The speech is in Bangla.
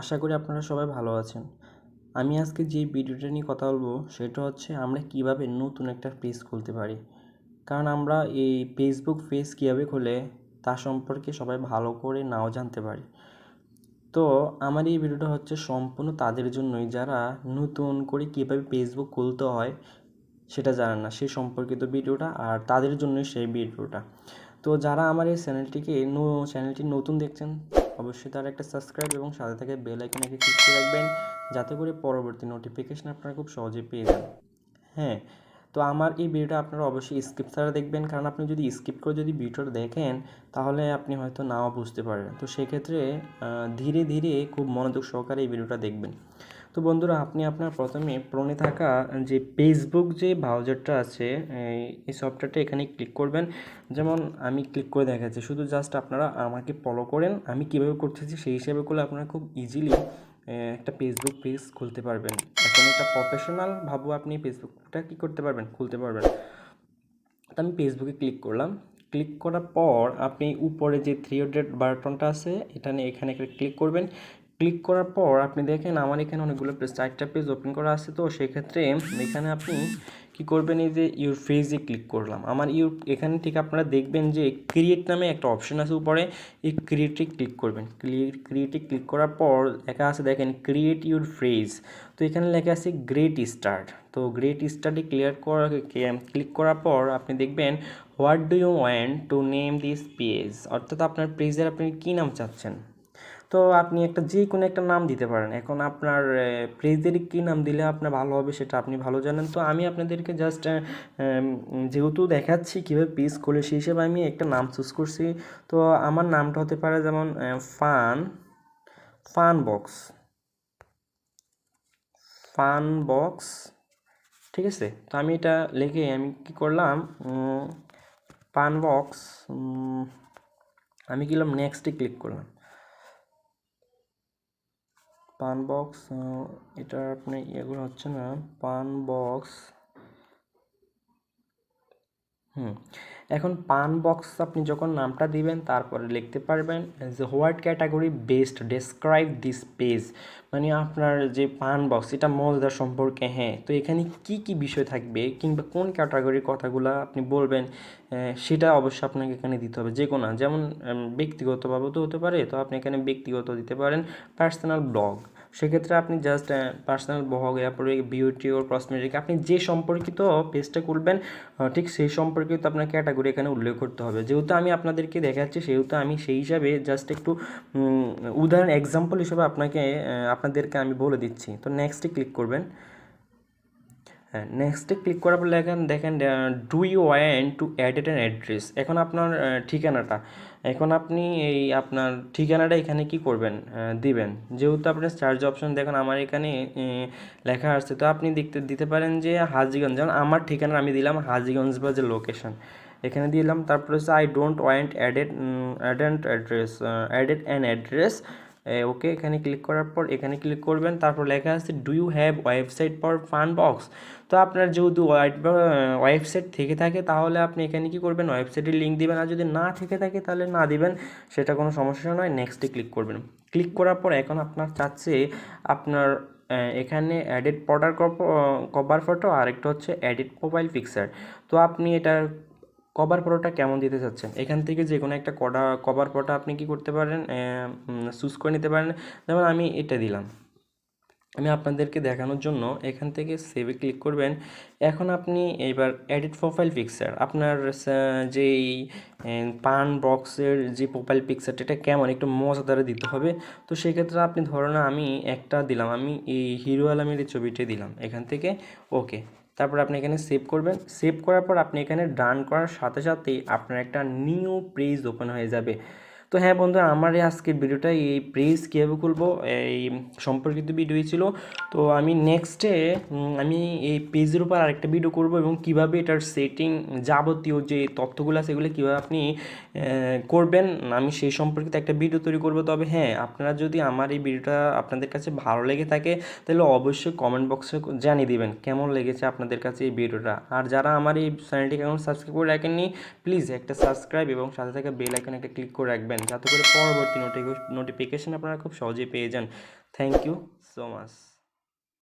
আশা করি আপনারা সবাই ভালো আছেন। আমি আজকে যে ভিডিওটা নিয়ে কথা বলবো সেটা হচ্ছে আমরা কিভাবে নতুন একটা পেজ খুলতে পারি। কারণ আমরা এই ফেসবুক পেজ কীভাবে খুলে তা সম্পর্কে সবাই ভালো করে নাও জানতে পারি। তো আমার এই ভিডিওটা হচ্ছে সম্পূর্ণ তাদের জন্যই যারা নতুন করে কীভাবে ফেসবুক খুলতে হয় সেটা জানেন না, সেই সম্পর্কিত ভিডিওটা, আর তাদের জন্যই সেই ভিডিওটা। তো যারা আমার এই চ্যানেলটি নতুন দেখছেন অবশ্যই তারা একটা সাবস্ক্রাইব এবং সাথে থেকে বেল আইকনে ক্লিক করে রাখবেন, যাতে করে পরবর্তী নোটিফিকেশন আপনারা খুব সহজেই পেয়ে যান। হ্যাঁ, তো আমার এই ভিডিওটা আপনারা অবশ্যই স্কিপ ছাড়া দেখবেন, কারণ আপনি যদি স্কিপ করে যদি ভিডিওটা দেখেন তাহলে আপনি হয়তো নাও বুঝতে পারেন। তো সেক্ষেত্রে ধীরে ধীরে খুব মনোযোগ সহকারে এই ভিডিওটা দেখবেন। তো বন্ধুরা, আপনি আপনার প্রথমে ক্রোমে থাকা যে ফেসবুক যে ব্রাউজারটা আছে এই সফটওয়্যারটা এখানে ক্লিক করবেন। যেমন আমি ক্লিক করে দেখাচ্ছি, শুধু জাস্ট আপনারা আমাকে ফলো করেন, আমি কীভাবে করতেছি সেই হিসাবে করলে আপনারা খুব ইজিলি একটা ফেসবুক পেজ খুলতে পারবেন। এখন একটা প্রফেশনাল ভাবো আপনি ফেসবুকটা কী করতে পারবেন, খুলতে পারবেন। তো আমি ফেসবুকে ক্লিক করলাম। ক্লিক করার পর আপনি উপরে যে 3 ডট বাটনটা আছে এখানে ক্লিক করবেন। ক্লিক করার পর আপনি দেখেন আমার এখানে অনেকগুলো পেজ, 4টা পেজ ওপেন করা আছে। তো সেক্ষেত্রে এখানে আপনি কি করবেন, এই যে ইউর পেজে ক্লিক করলাম। এখানে ঠিক আপনারা দেখবেন যে ক্রিয়েট নামে একটা অপশন আছে উপরে, এই ক্রিয়েটে ক্লিক করবেন। ক্রিয়েটে ক্লিক করার পর লেখা আছে দেখেন ক্রিয়েট ইউর পেজ। তো এখানে লেখা আছে গ্রেট স্টার্ট। তো গ্রেট স্টার্টে ক্লিক করার পর আপনি দেখবেন what do you want to name this page, অর্থাৎ আপনার পেজের আপনি কী নাম চাচ্ছেন। তো আপনি যে কোনো একটা নাম দিতে পারেন। এখন আপনার পেজের কী নাম দিলে আপনার ভালো হবে সেটা আপনি ভালো জানেন। তো আমি আপনাদেরকে জাস্ট যেহেতু দেখাচ্ছি কীভাবে পেজ খোলে সেই হিসেবে আমি একটা নাম চুজ করছি। তো আমার নামটা হতে পারে যেমন ফান বক্স, ঠিক আছে। তো আমি এটা লিখে আমি কি করলাম, ফান বক্স, আমি কি করলাম, নেক্সটে ক্লিক করলাম। পান বক্স, এটা আপনি এগুলো হচ্ছে না, পান বক্স। এখন পান বক্স আপনি যখন নামটা দিবেন তারপরে লিখতে পারবেন যে what category best describe this page, মানে আপনার যে পান বক্স এটা মজাদার সম্পর্কে। হ্যাঁ, তো এখানে কি কি বিষয় থাকবে কিংবা কোন ক্যাটাগরির কথাগুলো আপনি বলবেন সেটা অবশ্যই আপনাকে এখানে দিতে হবে। যে কোনো, যেমন ব্যক্তিগতভাবেও তো হতে পারে, তো আপনি এখানে ব্যক্তিগত দিতে পারেন, পার্সোনাল ব্লগ। সেক্ষেত্রে আপনি জাস্ট পার্সোনাল ব্লগ, এরপরে বিউটি ও কসমেটিক, আপনি যে সম্পর্কিত পেজটা খুলবেন ঠিক সেই সম্পর্কিত আপনার ক্যাটাগরি এখানে উল্লেখ করতে হবে। যেহেতু আমি আপনাদেরকে দেখাচ্ছি সেহেতু আমি সেই হিসাবে জাস্ট একটু উদাহরণ এক্সাম্পল হিসেবে আপনাদেরকে আমি বলে দিচ্ছি। তো নেক্সটে ক্লিক করবেন। হ্যাঁ, নেক্সটে ক্লিক করার পর দেখেন do you want to add an address. এখন আপনার ঠিকানাটা, এখন আপনি আপনার ঠিকানাটা এখানে কি করবেন, দিবেন। যেহেতু আপনার সার্চ অপশন দেখেন আমার এখানে লেখা আসছে, তো আপনি দিতে পারেন যে হাজীগঞ্জ। যেমন আমার ঠিকানা আমি দিলাম হাজীগঞ্জ বা যে লোকেশন এখানে দিলাম। তারপরে হচ্ছে I don't want added an address. Okay, এখানে ক্লিক করার পর এখানে ক্লিক করবেন। তারপর লেখা আছে do you have website for fun box. তো আপনার যেহেতু ওয়েবসাইট থেকে থাকে তাহলে আপনি এখানে কি করবেন, ওয়েবসাইটের লিঙ্ক দিবেন, আর যদি না থেকে থাকে তাহলে না দিবেন, সেটা কোনো সমস্যা নয়। নেক্সটে ক্লিক করবেন। ক্লিক করার পর এখন আপনার চাচ্ছে আপনার এখানে এডিট কভার ফটো আর একটা হচ্ছে এডিট প্রোফাইল পিকচার। তো আপনি এটার কভার ফটোটা কেমন দিতে চাচ্ছেন, এখান থেকে যে কোনো একটা কভার ফটো আপনি কি করতে পারেন, চুজ করে নিতে পারেন। যেমন আমি এটা দিলাম, আমি আপনাদেরকে দেখানোর জন্য এখান থেকে সেভে ক্লিক করবেন। এখন আপনি এবার এডিট প্রোফাইল পিকচার, আপনার যেই পান বক্সের যে প্রোফাইল পিকচারটা এটা কেমন একটু মজাদার দিতে হবে। তো সেক্ষেত্রে আপনি ধরুন আমি একটা দিলাম, আমি এই হিরো আলমের এই ছবিটা দিলাম এখান থেকে। ওকে, তারপর আপনি এখানে সেভ করবেন। সেভ করার পর আপনি এখানে ডান করার সাথে সাথেই আপনার একটা নিউ পেজ ওপেন হয়ে যাবে। তো হ্যাঁ বন্ধুরা, আমার এই আজকের ভিডিওটা এই পেজ কীভাবে খুলবো এই সম্পর্কিত ভিডিওই ছিল। তো আমি নেক্সটে আমি এই পেজের উপর আরেকটা ভিডিও করব এবং কিভাবে এটার সেটিং যাবতীয় যে তথ্যগুলো আছে এগুলো কীভাবে আপনি করবেন আমি সেই সম্পর্কিত একটা ভিডিও তৈরি করব। তবে হ্যাঁ, আপনারা যদি আমার এই ভিডিওটা আপনাদের কাছে ভালো লেগে থাকে তাহলে অবশ্যই কমেন্ট বক্সে জানিয়ে দিবেন কেমন লেগেছে আপনাদের কাছে এই ভিডিওটা। আর যারা আমার এই চ্যানেলটিকে এখন সাবস্ক্রাইব করে রাখেননি প্লিজ একটা সাবস্ক্রাইব এবং সাথে থেকে বেল আইকনে একটা ক্লিক করে রাখবেন। রাখবেন যাতে করে পরবর্তী নোটিফিকেশন আপনারা খুব সহজেই পেয়ে যান। Thank you so much.